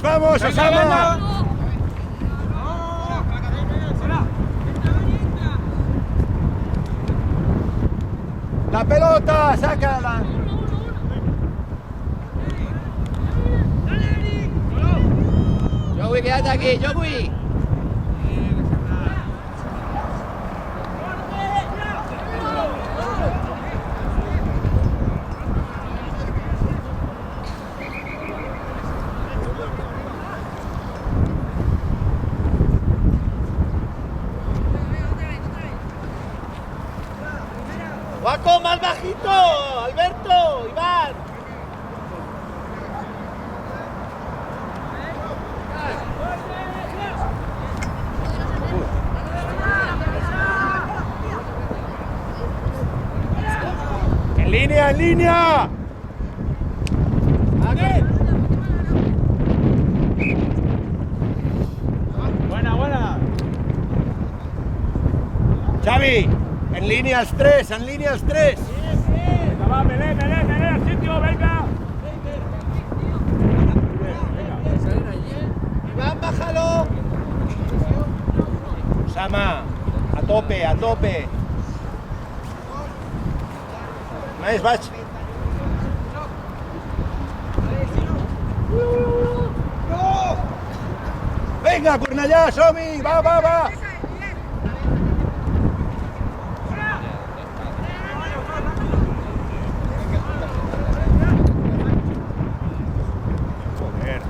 vamos, Osama! ¡La pelota! ¡Sácala! Joey, quédate aquí, Joey. ¡Guaco, más bajito! ¡Alberto! ¡Iván! ¡En línea, en línea! Buena. Xavi, en líneas 3, en líneas 3. Venga, va, Belén, al sitio, venga. Iván, bájalo. Osama, a tope, a tope. Más, vas. Venga, Cornellà, som-hi! Va! Joder.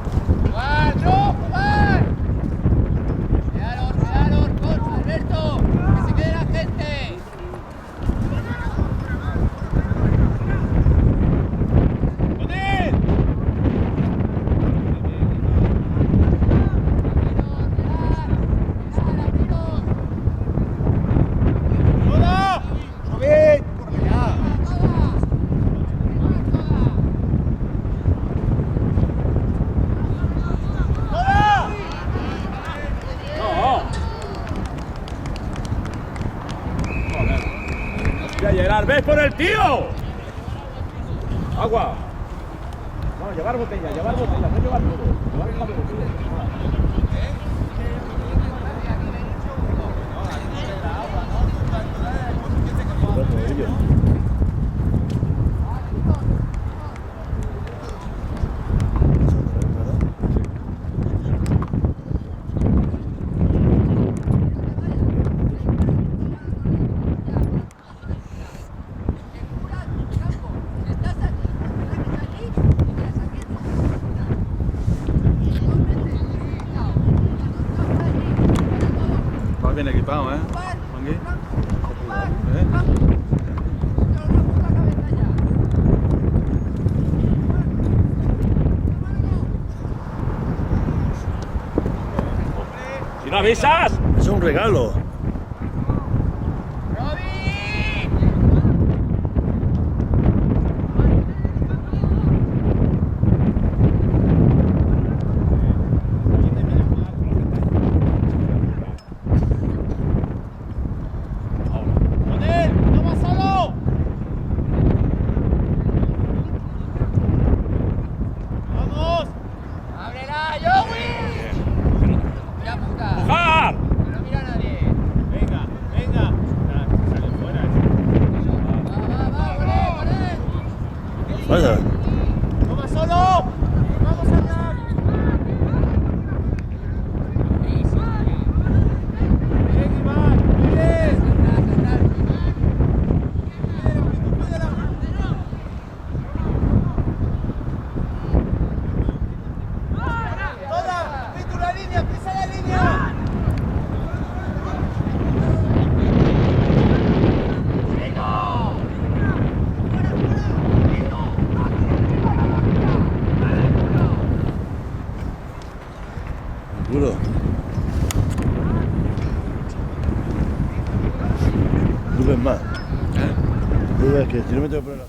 ¡Jugar, no! ¡Jugar! Quedaros, con Alberto. Que se quede la gente. Subid, Cornellà. ¡Ya, Gerard! ¡Ves por el tío! ¡Agua! No, llevar botella, no llevar todo. Llevar el botella. Vas bien equipado, ¿eh? Mangui. ¡Si no avisas! Es un regalo. ¡Ábrela, Joey! ¡Ya puta! ¡Pujar! Que no mira a nadie. Venga. Sale fuera. Va, Belén. Vaya. ¡Toma solo! ¡Vamos a andar! ¡Bien, Iván! ¡Bien! ¡Toda! ¡Pisa la línea! ¡Pisa la línea! Duro. Duben más. Duben que si no me tengo que poner la...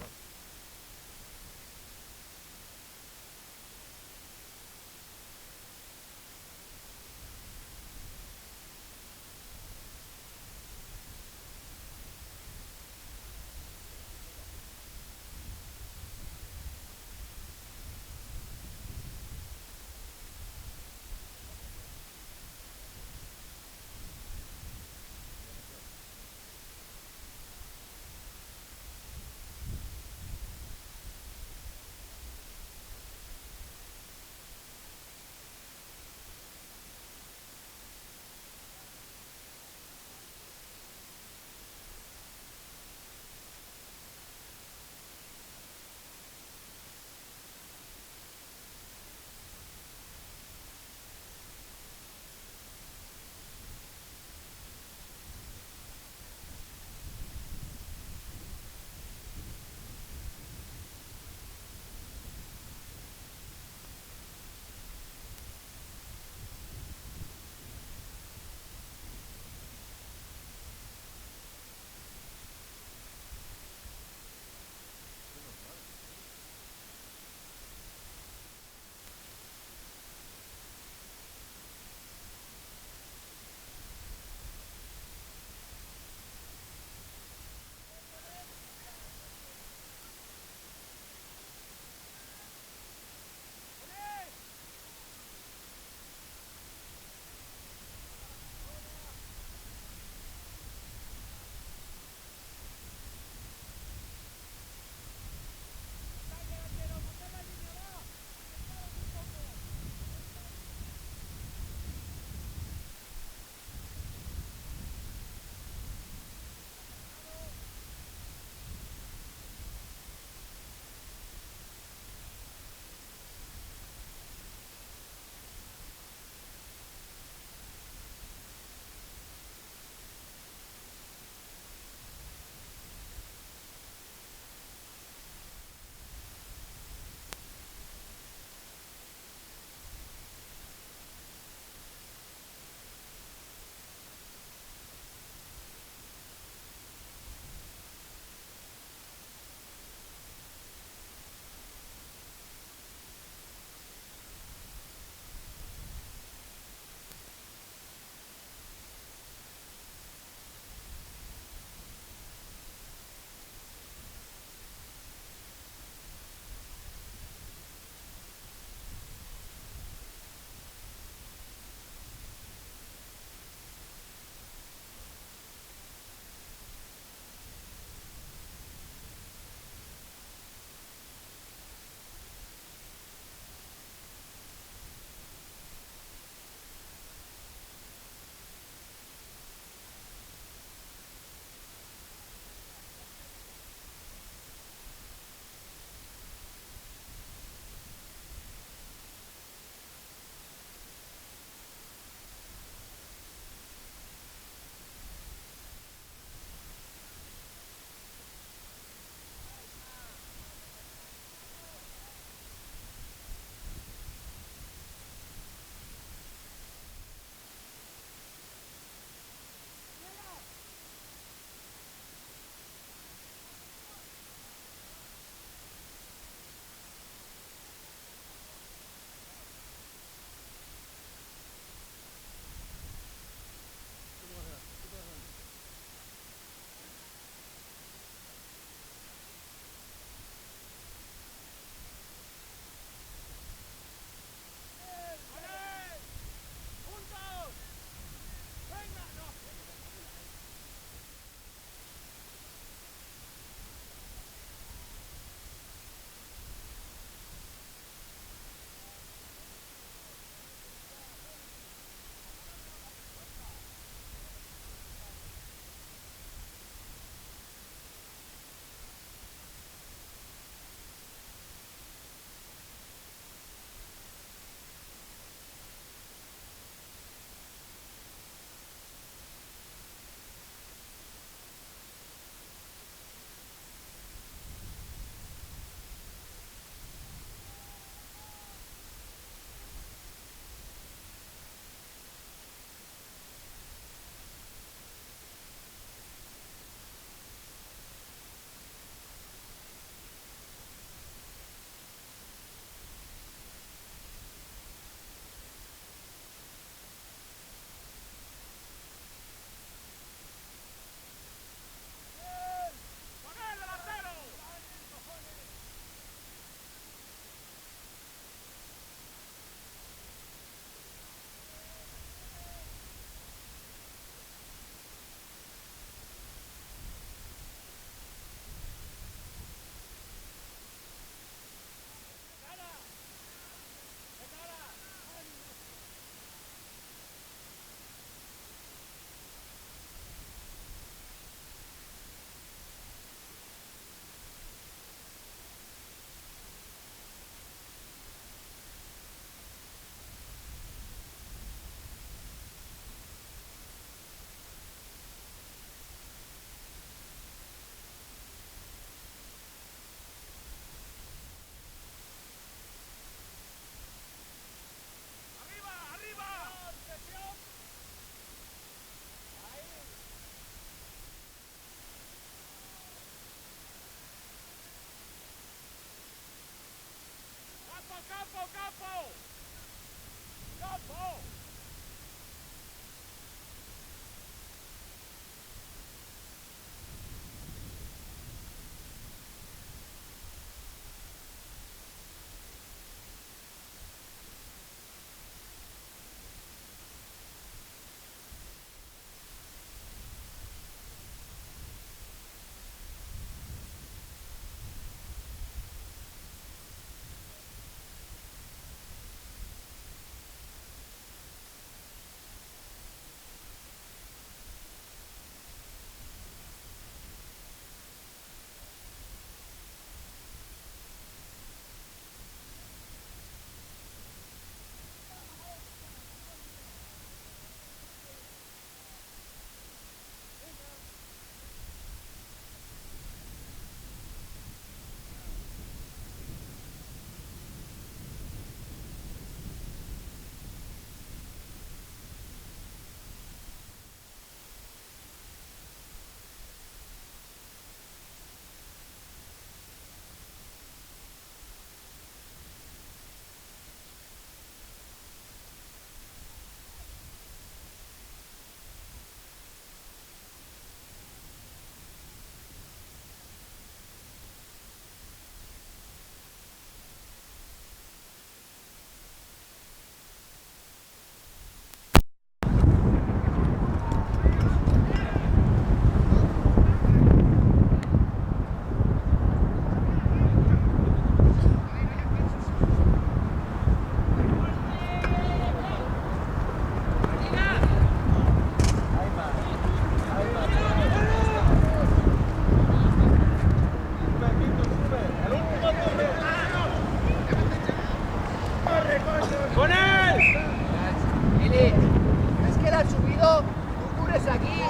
Es que la han subido, tú cubres aquí,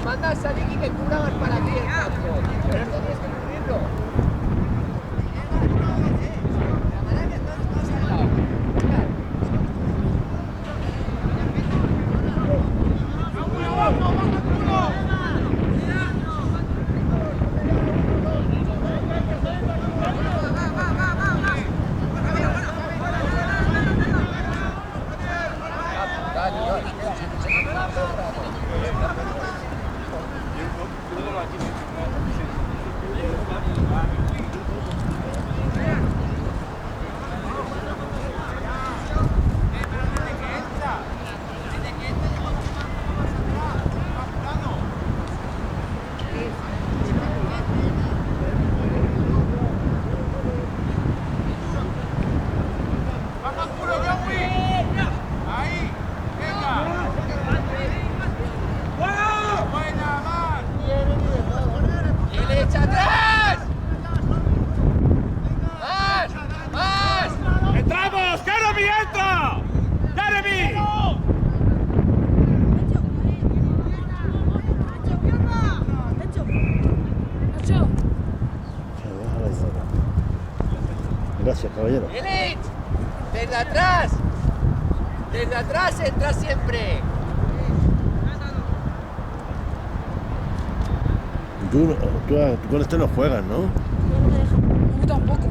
mandas a Nicky que cubra más para ti el campo. Pero esto tienes que cubrirlo. Gracias, caballero. ¡Elite! ¡Desde atrás! ¡Desde atrás entra siempre! Tú con este no juegas, ¿no? No me deja. A mí tampoco.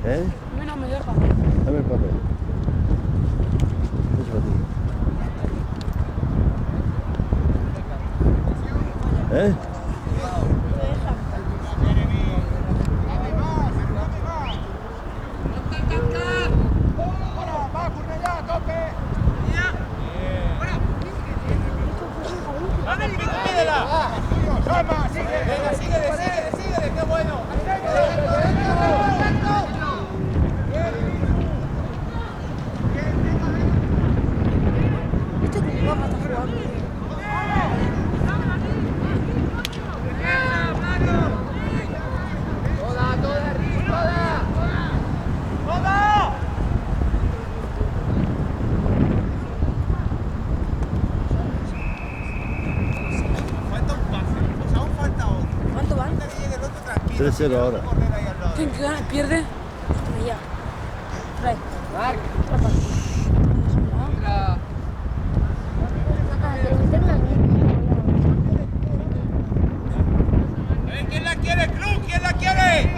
¿Eh? A mí no me deja. Dame el papel. Eso para ti. ¿Eh? Venga, síguele, qué bueno. Este con guapa está jugando. Toda, Riz, toda. ¿Cuánto van? 3-0 ahora. ¿Quién gana? ¿Pierde? Ya. Trae. Marc. ¿Quién la quiere, Cruz? ¿Quién la quiere?